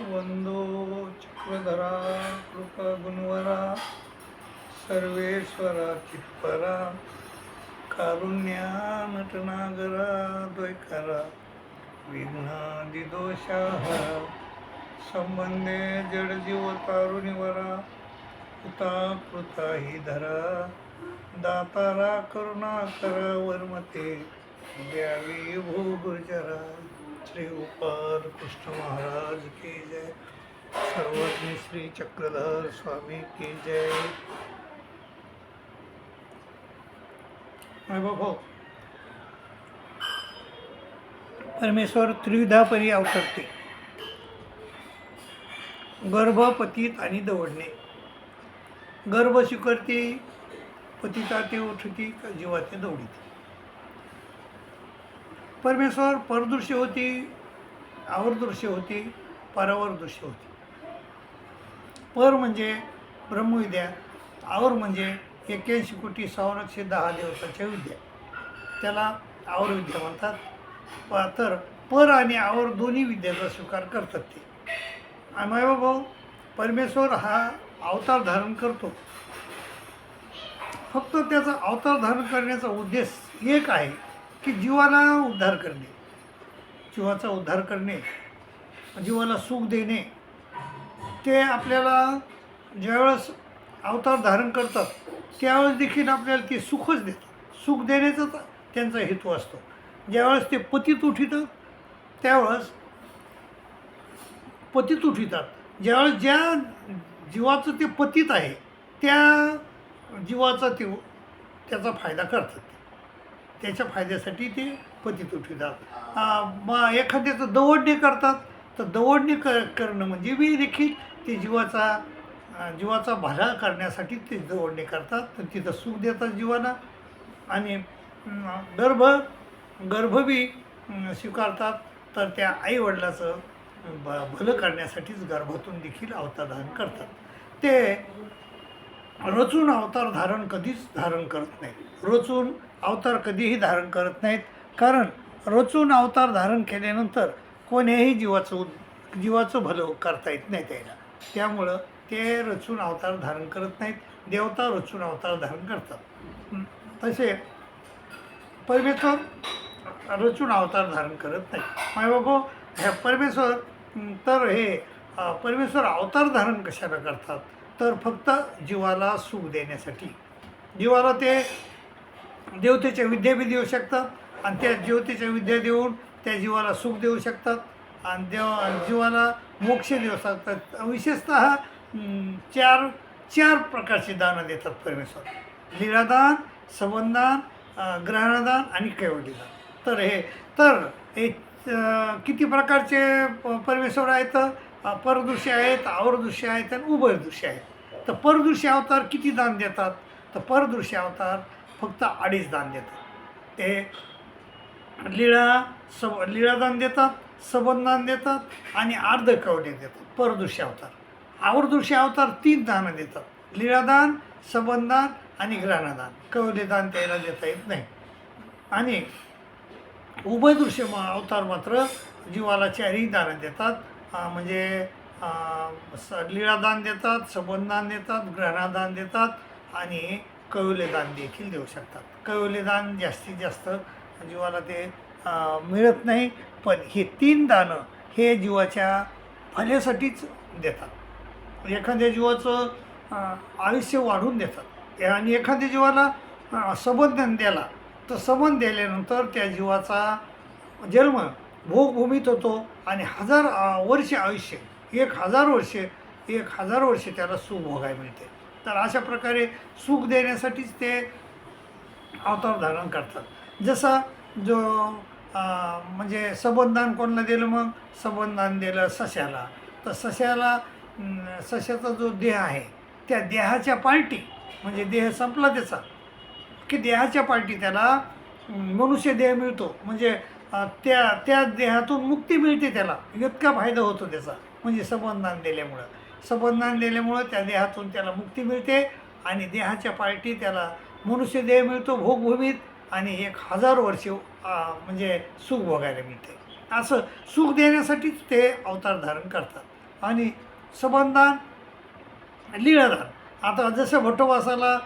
वंदो चक्रधरा कृपगुणवरा सर्वेश्वरा चित्परा कारुण्या नटनागरा द्वैकरा विघ्नादिदोषाहरा संबंधे जडजीव तारुणीवरा कृता कृता ही धरा दातारा करुणाकरा वर्मते द्यावी भूगुर्जरा श्री गोपाल कृष्ण महाराज की जय। सर्वज्ञ श्री चक्रधर स्वामी की जय। बाबा परमेश्वर त्रिविधा परी अवतरते, गर्भ पतित आणि दवडणे। गर्भ स्वीकारते, पतिता ते उठती, जीवाते दौडीते। परमेश्वर परदृश्य होती, आवरदृश्य होती, परावरदृश्य होती। पर म्हणजे ब्रह्मविद्या, आवर म्हणजे 81,10,10 देवताच्या विद्या, त्याला आवर विद्या म्हणतात। तर पर आणि आवर दोन्ही विद्याचा स्वीकार करतात ते। मायबाबा परमेश्वर हा अवतार धारण करतो, फक्त त्याचा अवतार धारण करण्याचा उद्देश एक आहे की जीवाला उद्धार करणे, जीवाचा उद्धार करणे, जीवाला सुख देणे। ते आपल्याला ज्यावेळेस अवतार धारण करतात त्यावेळेस देखील आपल्याला ते सुखच देतात, सुख देण्याचाच त्यांचा हेतू असतो। ज्यावेळेस ते पतित उठितात त्यावेळेस पतित उठितात, ज्यावेळेस ज्या जीवाचं ते पतित आहे त्या जीवाचा ते त्याचा फायदा करतात, त्याच्या फायद्यासाठी ते पतित उठवितात। मग एखाद्याचं दवडणे करतात, तर दवडणे करणं म्हणजे मी देखील ते जीवाचा भला करण्यासाठी ते दवडणे करतात, तर तिथं सुख देतात जीवाला। आणि गर्भही स्वीकारतात, तर त्या आईवडिलाचं भलं करण्यासाठीच गर्भातून देखील अवतार धारण करतात। ते रचून अवतार धारण कधीच धारण करत नाहीत, रचून अवतार कधीही धारण करत नाहीत। कारण रचून अवतार धारण केल्यानंतर कोण्याही जीवाचं भलं करता येत नाही त्याला, त्यामुळं ते रचून अवतार धारण करत नाहीत, देवता रचून अवतार धारण करतात। तसे परमेश्वर रचून अवतार धारण करत नाही। मायबाबा ह्या परमेश्वर परमेश्वर अवतार धारण कशाला करतात, तर फक्त जीवाला सुख देण्यासाठी। जीवाला ते देवतेच्या विद्या बी देऊ शकतात, आणि त्या देवतेच्या विद्या देऊन त्या जीवाला सुख देऊ शकतात, आणि जीवाला मोक्ष देऊ शकतात। विशेषतः चार प्रकारची दानं देतात परमेश्वर: लीलादान, संबंधदान, ग्रहणदान आणि कैवल्यदान। तर हे किती प्रकारचे परमेश्वर आहेत? परदृश्य आहेत, आवरदृश्य आहेत आणि उभयदृश्य आहेत। तर परदृश्य अवतार किती दान देतात? तर परदृश्य अवतार फक्त 2.5 दान देतात। ते लीळादान देतात, संबंधदान देतात आणि अर्धकैवल्य देतात परदृश्य अवतार। आवरदृश्य अवतार 3 दानं देतात: लीळादान, संबंधदान आणि ग्रहणदान। कैवल्यदान त्याला देता येत नाही। आणि उभयदृश्य अवतार मात्र जीवाला 4ही दानं देतात, म्हणजे लीळादान देतात, संबंधदान देतात, ग्रहणदान देतात आणि कैवल्यदान देखील देऊ शकतात। कैवल्यदान जास्तीत जास्त जीवाला ते मिळत नाही, पण हे 3 दानं हे जीवाच्या भल्यासाठीच देतात। एखाद्या जीवाचं आयुष्य वाढवून देतात, आणि एखाद्या जीवाला संबंधन द्याला, तर संबंध दिल्यानंतर त्या जीवाचा जन्म भोगभूमीत होतो, आणि 1000 वर्ष आयुष्य, 1000 वर्ष त्याला सुख भोगायला मिळते। तर अशा प्रकारे सुख देण्यासाठीच ते अवतार धारण करतात। जसा जो म्हणजे संबंधदान कोणाला दिलं? मग संबंधदान दिलं सश्याला, तर सश्याचा जो देह आहे त्या देहाच्या पार्टी, म्हणजे देह संपला त्याचा की देहाच्या पार्टी त्याला मनुष्य देह मिळतो, म्हणजे त्या देहातून मुक्ती मिळते, त्याला इतका फायदा होतो त्याचा, म्हणजे संबंधदान दिल्यामुळं त्या देहातून त्याला मुक्ती मिळते, आणि देहाच्या पार्टी त्याला मनुष्य देह मिळतो भोगभूमीत, आणि 1000 वर्ष म्हणजे सुख भोगायला मिळते। असं सुख देण्यासाठीच ते अवतार धारण करतात। आणि सबंधदान, लीळादान. आता जसं भट्टोबासाला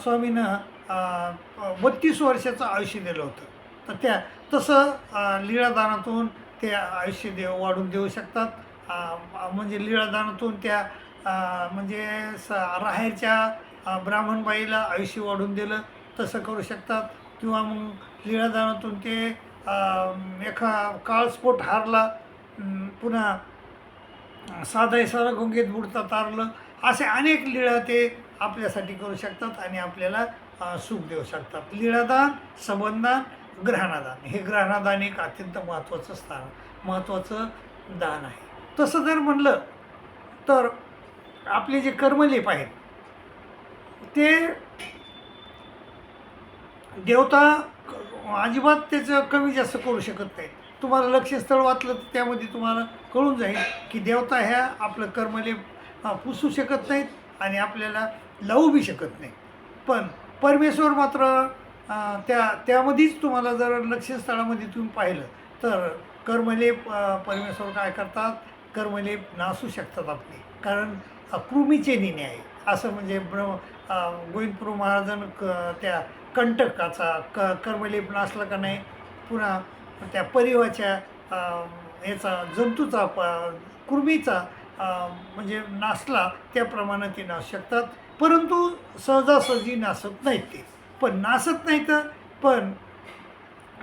स्वामीनं 32 वर्षाचं आयुष्य दिलं होतं, तर तसं लीळादानातून ते आयुष्य वाढून देऊ शकतात. म्हणजे लीळादानातून त्या म्हणजे राहेरच्या ब्राह्मणबाईला आयुष्य वाढून दिलं तसं करू शकतात. किंवा मग लीळादानातून ते एका काळस्फोट हारला, पुन्हा साधा सारा गंगेत बुडता तारलं, असे अनेक लीळा ते आपल्यासाठी करू शकतात आणि आपल्याला सुख देऊ शकतात. लीळादान, सबंधदान, ग्रहणादान, हे ग्रहणादान एक अत्यंत महत्त्वाचं दान आहे. तसं जर म्हणलं तर आपले जे कर्मलेप आहेत ते देवता अजिबात त्याचं कमी जास्त करू शकत नाही. तुम्हाला लक्ष्यस्थळ वाचलं तर त्यामध्ये तुम्हाला कळून जाईल की देवता ह्या आपलं कर्मलेप पुसू शकत नाहीत आणि आपल्याला लावू बी शकत नाही. पण परमेश्वर मात्र त्यामध्येच तुम्हाला जर लक्ष्यस्थळामध्ये तुम्ही पाहिलं तर कर्मलेप परमेश्वर काय करतात, कर्मलेप नासू शकतात आपले. कारण कृमीचे निने आहे असं, म्हणजे गोविंदप्रभू महाराजांना त्या कंटकाचा कर्मलेप नासला का नाही, पुन्हा त्या परिवाच्या याचा जंतूचा कृमीचा म्हणजे नासला त्याप्रमाणे ते नासू शकतात. परंतु सहजासहजी नासत नाहीत ते. पण नासत नाही तर पण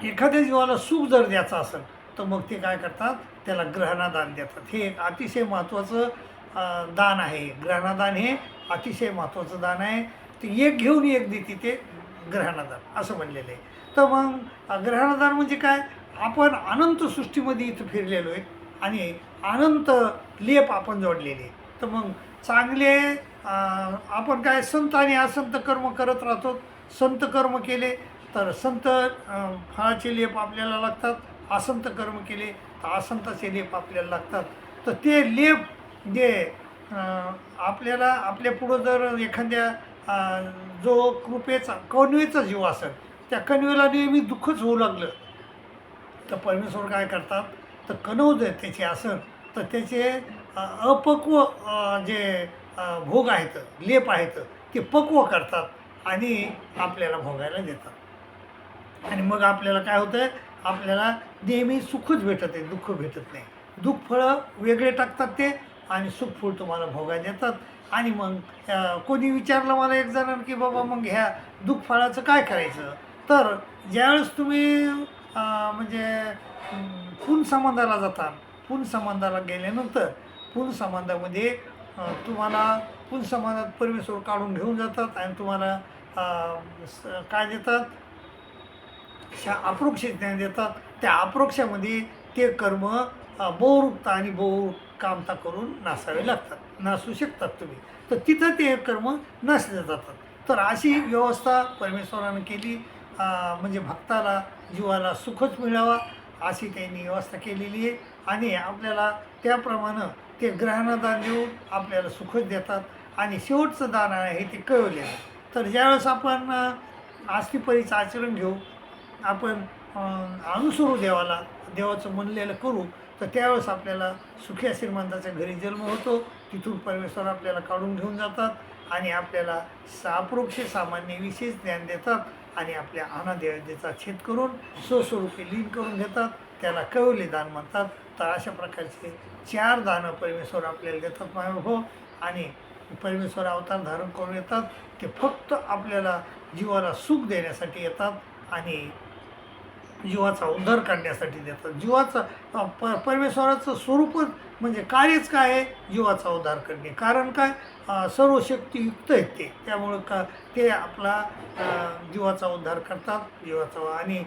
एखाद्या जीवाला सुख जर द्यायचं असेल तर मग ते काय करतात, त्याला ग्रहणादान देतात. हे एक अतिशय महत्त्वाचं दान आहे. ग्रहणादान हे अतिशय महत्त्वाचं दान आहे. ते एक घेऊन एक देते ते ग्रहणादान असं म्हणलेलं आहे. तर मग ग्रहणादान म्हणजे काय, आपण अनंत सृष्टीमध्ये इथं फिरलेलो आहे आणि अनंत लेप आपण जोडलेले. तर मग चांगले आपण काय संत आणि असंत कर्म करत राहतो. संत कर्म केले तर संत फळाचे लेप आपल्याला लागतात, असंत कर्म केले तर असंताचे लेप आपल्याला लागतात. तर ते लेप जे आपल्याला आपल्या पुढं जर एखाद्या जो कृपेचा कणवेचा जीव असेल, त्या कणवेला नेहमी दुःखच होऊ लागलं तर परमेश्वर काय करतात, तर कणव जर त्याचे असेल तर त्याचे अपक्व जे भोग आहेत, लेप आहेत, ते पक्व करतात आणि आपल्याला भोगायला देतात. आणि मग आपल्याला काय होतं, आपल्याला नेहमी सुखच भेटत आहे, दुःख भेटत नाही. दुःख फळं वेगळे टाकतात ते आणि सुखफळ तुम्हाला भोगायला देतात. आणि मग कोणी विचारलं मला एक जणांना की बाबा मग ह्या दुःख फळाचं काय करायचं, तर ज्यावेळेस तुम्ही म्हणजे पुनसंबंधाला जाता, पुनसंबंधाला गेल्यानंतर पुनसंबंधामध्ये तुम्हाला पुनसंबंधात परमेश्वर काढून घेऊन जातात आणि तुम्हाला काय देतात, अप्रोक्ष ज्ञान देतात. त्या अप्रोक्षामध्ये ते कर्म बहुरूपता आणि बहुकामता करून नासावे लागतात, नासू शकतात तुम्ही. तर तिथं ते कर्म नसले जातात. तर अशी व्यवस्था परमेश्वरानं केली, म्हणजे भक्ताला जीवाला सुखच मिळावा अशी त्यांनी व्यवस्था केलेली आहे. आणि आपल्याला त्याप्रमाणे ते ग्रहणादान देऊन आपल्याला सुखच देतात. आणि शेवटचं दान आहे ते कळवलेलं. तर ज्यावेळेस आपण आस्तिपरीचं आचरण घेऊ, आपण अनुसरू देवाचं म्हणलेलं करू, तर त्यावेळेस आपल्याला सुखी श्रीमंताच्या घरी जन्म होतो. तिथून परमेश्वर आपल्याला काढून घेऊन जातात आणि आपल्याला अप्रोक्ष सामान्य विशेष ज्ञान देतात आणि आपल्या अनादेवतेचा छेद करून स्वस्वरूपी लीन करून घेतात. त्याला कळवले दान म्हणतात. तर अशा प्रकारचे 4 दानं परमेश्वर आपल्याला देतात महाभाव. आणि परमेश्वर अवतार धारण करून येतात. ते फक्त आपल्याला जीवाला सुख देण्यासाठी येतात आणि जीवाचा उद्धार करण्यासाठी देतात. जीवाचा परमेश्वराचं स्वरूपच म्हणजे कार्यच काय आहे, जीवाचा उद्धार करणे. कारण काय, सर्व शक्तियुक्त आहेत ते. त्यामुळं ते आपला जीवाचा उद्धार करतात. जीवाचा आणि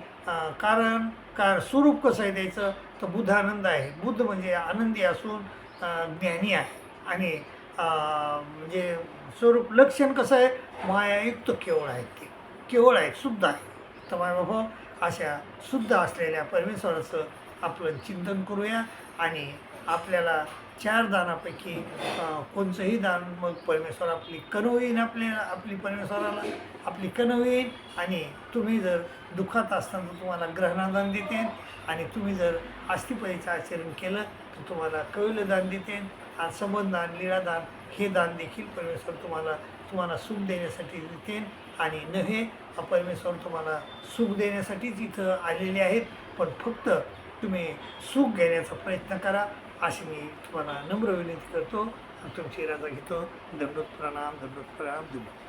कारण काय स्वरूप कसं आहे द्यायचं, तर बुद्धानंद आहे. बुद्ध म्हणजे आनंदी असून ज्ञानी आहे. आणि म्हणजे स्वरूप लक्षण कसं आहे, मायायुक्त केवळ आहेत, ते केवळ आहेत, शुद्ध आहे. तर बाबा अशा शुद्ध असलेल्या परमेश्वराचं आपण चिंतन करूया आणि आपल्याला 4 दानापैकी कोणचंही दान मग परमेश्वर आपली कणव येईन, आपली परमेश्वराला आपली कणव येईन. आणि तुम्ही जर दुःखात असताना तुम्हाला ग्रहणादान देते, आणि तुम्ही जर आस्तिपळीचं आचरण केलं तर तुम्हाला कौलदान देते. आणि संबंधदान, लीळादान हे दान देखील परमेश्वर तुम्हाला सुख देण्यासाठी देते. आणि नव्हे, परमेश्वर तुम्हाला सुख देण्यासाठीच इथं आलेले आहेत, पण फक्त तुम्ही सुख घेण्याचा प्रयत्न करा, अशी मी तुम्हाला नम्र विनंती करतो आणि तुमची रजा घेतो. दंडोत प्रणाम, दंडोत प्रणाम, दंडोत.